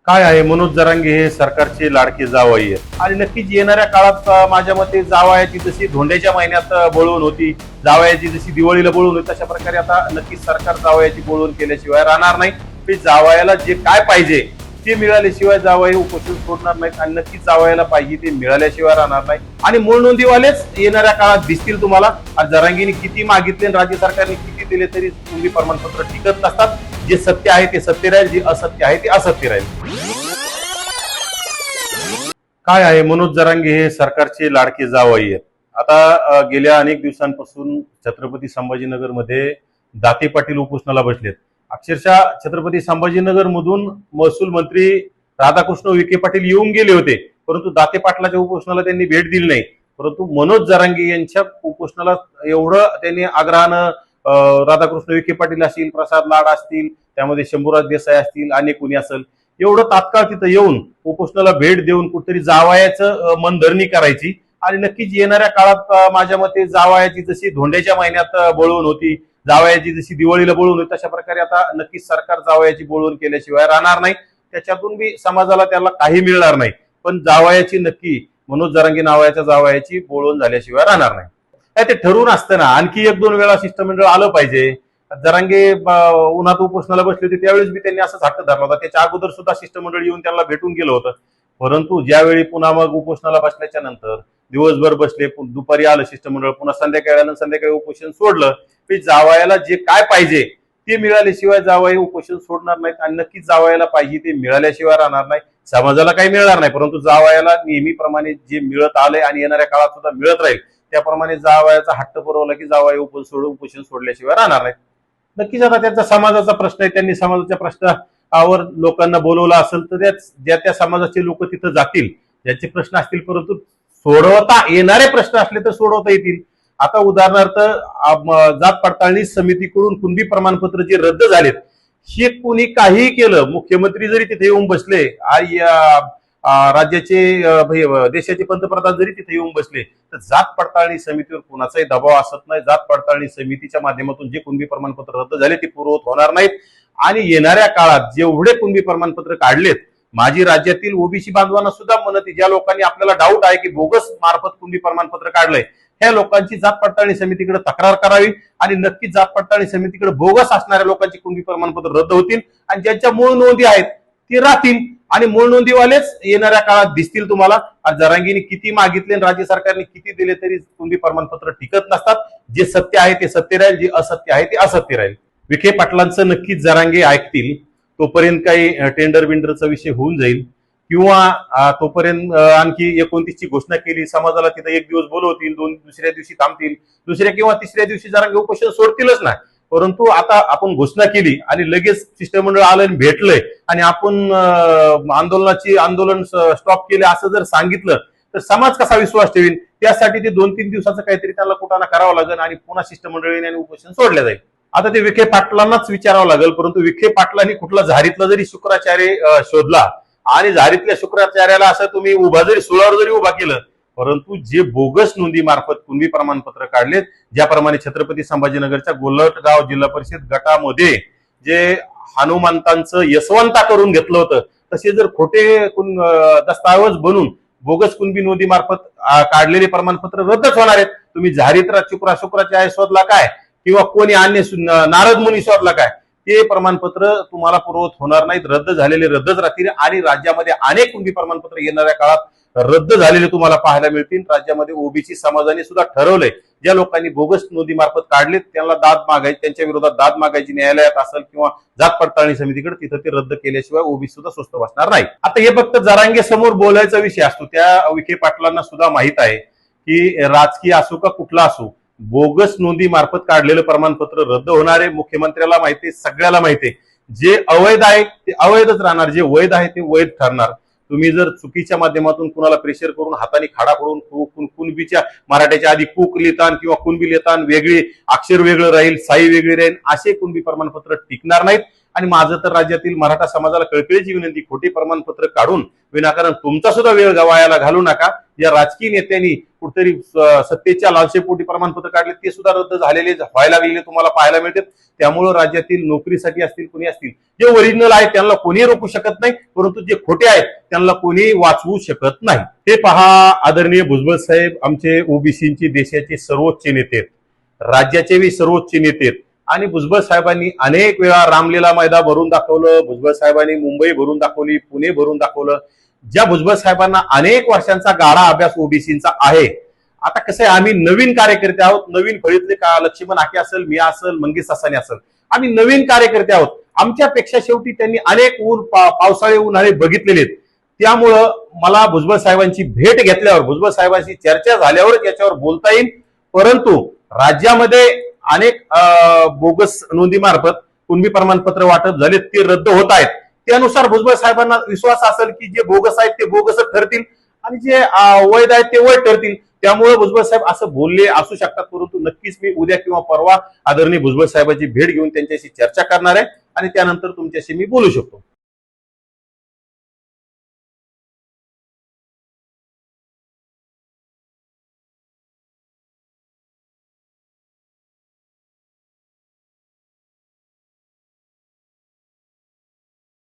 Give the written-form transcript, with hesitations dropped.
काय आहे, मनोज जरांगे हे सरकारचे लाडके जावई आहेत आणि नक्कीच येणाऱ्या काळात माझ्या मते जावयाची जशी धोंड्याच्या महिन्यात बोलवून होती, जावयाची जशी दिवाळीला बोलवून होती, तशा प्रकारे आता नक्कीच सरकार जावयाची बोलवून केल्याशिवाय राहणार नाही. ते जावयाला जे काय पाहिजे ते मिळाल्याशिवाय जावई उपोषण सोडणार नाहीत आणि नक्कीच जावयाला पाहिजे ते मिळाल्याशिवाय राहणार नाही. आणि मूळ नोंदीवालेच येणाऱ्या काळात दिसतील तुम्हाला. आज जरांगीने किती मागितले आणि राज्य सरकारने किती दिले तरी नोंदी प्रमाणपत्र टिकत नसतात. जे सत्य आहे ते सत्य राहील, जे असत्य आहे ते असत्य राहील. काय आहे, मनोज जरांगे हे सरकारचे लाडके जावई आहेत. आता गेल्या अनेक दिवसांपासून छत्रपती संभाजीनगरमध्ये दाते पाटील उपोषणाला बसलेत. अक्षरशः छत्रपती संभाजीनगर मधून महसूल मंत्री राधाकृष्ण विखे पाटील येऊन गेले होते, परंतु दाते पाटलाच्या उपोषणाला त्यांनी भेट दिली नाही. परंतु मनोज जरांगे यांच्या उपोषणाला एवढं त्यांनी आग्रहानं राधाकृष्ण विखे पाटील असतील, प्रसाद लाड असतील, त्यामध्ये शंभूराज देसाई असतील, अनेक कुणी असेल, एवढं तात्काळ तिथं येऊन उपोषणाला भेट देऊन कुठेतरी जावयाचं मनधरणी करायची. आणि नक्कीच येणाऱ्या काळात माझ्या मते जावयाची जशी धोंड्याच्या महिन्यात बोलवून होती, जावयाची जशी दिवाळीला बोलवून होती, तशा प्रकारे आता नक्कीच सरकार जावयाची बोलवून केल्याशिवाय राहणार नाही. त्याच्यातून बी समाजाला त्याला काही मिळणार नाही, पण जावयाची नक्की मनोज जरांगे नावाच्या जावयाची बोलवून झाल्याशिवाय राहणार नाही. ते ठरवून असतं ना, आणखी एक दोन वेळा शिष्टमंडळ आलं पाहिजे. जरांगे उन्हात उपोषणाला बसले होते त्यावेळेस बी त्यांनी असंच हट्ट धरला होता. त्याच्या अगोदर सुद्धा शिष्टमंडळ येऊन त्यांना भेटून गेलं होतं. परंतु ज्यावेळी पुन्हा मग उपोषणाला बसल्याच्या नंतर दिवसभर बसले, दुपारी आलं शिष्टमंडळ, पुन्हा संध्याकाळी आलं, संध्याकाळी उपोषण सोडलं. की जावयाला जे काय पाहिजे ते मिळाल्याशिवाय जावई उपोषण सोडणार नाहीत आणि नक्कीच जावयाला पाहिजे ते मिळाल्याशिवाय राहणार नाही. समाजाला काही मिळणार नाही, परंतु जावयाला नेहमीप्रमाणे जे मिळत आलंय आणि येणाऱ्या काळात सुद्धा मिळत राहील त्याप्रमाणे जावयाचा हट्ट पुरवला की जावई उपोषण सोडल्याशिवाय राहणार नाही. नक्कीच आता त्यांचा समाजाचा प्रश्न आहे, त्यांनी समाजाच्या प्रश्नावर लोकांना बोलवलं असेल तर ज्या त्या समाजाचे लोक तिथं जातील, ज्याचे प्रश्न असतील, परंतु सोडवता येणारे प्रश्न असले तर सोडवता येतील. आता उदाहरणार्थ जात पडताळणी समितीकडून कुणबी प्रमाणपत्र जे रद्द झालेत, हे कोणी काही केलं, मुख्यमंत्री जरी तिथे येऊन बसले, राज्याचे देशाचे पंतप्रधान जरी तिथे येऊन बसले, तर जात पडताळणी समितीवर कोणाचाही दबाव असत नाही. जात पडताळणी समितीच्या माध्यमातून जे कुणबी प्रमाणपत्र रद्द झाले ते पूर्ववत होणार नाहीत. आणि येणाऱ्या काळात जेवढे कुणबी प्रमाणपत्र काढलेत, माझी राज्यातील ओबीसी बांधवांना सुद्धा म्हणते, ज्या लोकांनी आपल्याला डाऊट आहे की बोगस मार्फत कुणबी प्रमाणपत्र काढलंय, ह्या लोकांची जात पडताळणी समितीकडे तक्रार करावी आणि नक्कीच जात पडताळणी समितीकडे बोगस असणाऱ्या लोकांची कुणबी प्रमाणपत्र रद्द होतील आणि ज्यांच्या मूळ नोंदी आहेत ती राहतील आणि मूळ नोंदीवालेच येणाऱ्या काळात दिसतील तुम्हाला. जरांगीने किती मागितले आणि राज्य सरकारने किती दिले तरी कुणबी प्रमाणपत्र टिकत नसतात. जे सत्य आहे ते सत्य राहील, जे असत्य आहे ते असत्य राहील. विखे पाटलांचं नक्कीच जरांगे ऐकतील. तोपर्यंत काही टेंडर बिंडरचा विषय होऊन जाईल किंवा तोपर्यंत आणखी 29 ची घोषणा केली, समाजाला तिथे एक दिवस बोलवतील, दुसऱ्या दिवशी थांबतील, दुसऱ्या किंवा तिसऱ्या दिवशी जरांगे उपोषण सोडतीलच नाही. परंतु आता आपण घोषणा केली आणि लगेच शिष्टमंडळ आलं आणि भेटलंय आणि आपण आंदोलन स्टॉप केले असं जर सांगितलं तर समाज कसा विश्वास ठेवील? त्यासाठी ते 2-3 दिवसाचं काहीतरी त्यांना कुठाना करावं लागेल आणि पुन्हा शिष्टमंडळ येईल आणि उपोषण सोडलं जाईल. आता ते विखे पाटलांनाच विचारावं लागेल. परंतु विखे पाटलांनी कुठला झारीतला जरी शुक्राचार्य शोधला आणि झारीतल्या शुक्राचार्याला असं तुम्ही सुळावर जरी उभा केलं, परंतु जे बोगस नोंदी मार्फत कुणबी प्रमाणपत्र काढलेत, ज्याप्रमाणे छत्रपती संभाजीनगरच्या गोलटगाव जिल्हा परिषद गटामध्ये जे हनुमंतांचं यशवंता करून घेतलं होतं, तसे जर खोटे दस्तावेज बनून बोगस कुणबी नोंदी मार्फत काढलेले प्रमाणपत्र रद्दच होणार आहेत. तुम्ही झारीत शुक्राचार्य शोधला काय किंवा कोणी अन्य नारद मुनी शोधला काय, ते प्रमाणपत्र तुम्हाला पूर्वत होणार नाहीत. रद्द झालेले रद्दच राहतील आणि राज्यामध्ये अनेक कुणबी प्रमाणपत्र येणाऱ्या काळात रद्द झालेले तुम्हाला पाहायला मिळतील. राज्यामध्ये ओबीसी समाजाने सुद्धा ठरवलंय, ज्या लोकांनी बोगस नोंदी मार्फत काढलेत त्यांना दाद मागायची, त्यांच्या विरोधात दाद मागायची न्यायालयात असेल किंवा जात पडताळणी समितीकडे, तिथं ते रद्द केल्याशिवाय ओबीसी सुद्धा स्वस्त बसणार नाही. आता हे फक्त जरांगे समोर बोलायचा विषय असतो. त्या विखे पाटलांना सुद्धा माहित आहे की राजकीय असो का कुठला असो, बोगस नोंदी मार्फत काढलेलं प्रमाणपत्र रद्द होणार आहे. मुख्यमंत्र्याला माहिती, सगळ्याला माहिती. जे अवैध आहे ते अवैधच राहणार, जे वैध आहे ते वैध ठरणार. तुम्ही जर चुकीच्या माध्यमातून कुणाला प्रेशर करून हाताने खाडा पडून कुणबीच्या मराठ्याच्या आधी कुक लिहितान किंवा कुणबी लिहितान, वेगळी अक्षर वेगळं राहील, साई वेगळी राहील, असे कुणबी प्रमाणपत्र टिकणार नाहीत आणि माझं तर राज्यातील मराठा समाजाला कळकळीची विनंती, खोटी प्रमाणपत्र काढून विनाकारण तुमचा सुद्धा वेळ गवायला घालू नका. या राजकीय नेत्यांनी कुठेतरी सत्तेच्या लालसेपोटी प्रमाणपत्र काढले ते सुद्धा रद्द झालेले व्हायला लागलेले तुम्हाला पाहायला मिळतात. त्यामुळे राज्यातील नोकरीसाठी असतील कोणी असतील जे ओरिजिनल आहेत त्यांना कोणी रोखू शकत नाही, परंतु जे खोटे आहेत त्यांना कोणी वाचवू शकत नाही. ते पहा, आदरणीय भुजबळ साहेब आमचे ओबीसींचे देशाचे सर्वोच्च नेते आहेत, राज्याचे सर्वोच्च नेते आहेत. आणि भुजबळ साहेबांनी अनेक वेळा रामलीला मैदान भरून दाखवलं, भुजबळ साहेबांनी मुंबई भरून दाखवली, पुणे भरून दाखवलं. ज्या भुजबळ साहेबांना अनेक वर्षांचा गाढा अभ्यास ओबीसींचा आहे. आता कसं आहे, आम्ही नवीन कार्यकर्ते आहोत, नवीन फळीतले का लक्ष्मण हाके असेल, मी असेल, मंगेश सासाने असेल, आम्ही नवीन कार्यकर्ते आहोत. आमच्यापेक्षा शेवटी त्यांनी अनेक पावसाळे उन्हाळे बघितलेले आहेत. त्यामुळं मला भुजबळ साहेबांची भेट घेतल्यावर, भुजबळ साहेबांची चर्चा झाल्यावरच याच्यावर बोलता येईल. परंतु राज्यामध्ये अनेक बोगस नोंदीमार्फत कुणबी प्रमाणपत्र वाटप झाले, ते रद्द होत आहेत. त्यानुसार भुजबळ साहेबांना विश्वास असेल की जे बोगस आहेत ते बोगस ठरतील आणि जे वैध आहेत ते वैध ठरतील. त्यामुळे भुजबळ साहेब असं बोलले असू शकतात, परंतु नक्कीच मी उद्या किंवा परवा आदरणीय भुजबळ साहेबांची भेट घेऊन त्यांच्याशी चर्चा करणार आहे आणि त्यानंतर तुमच्याशी मी बोलू शकतो.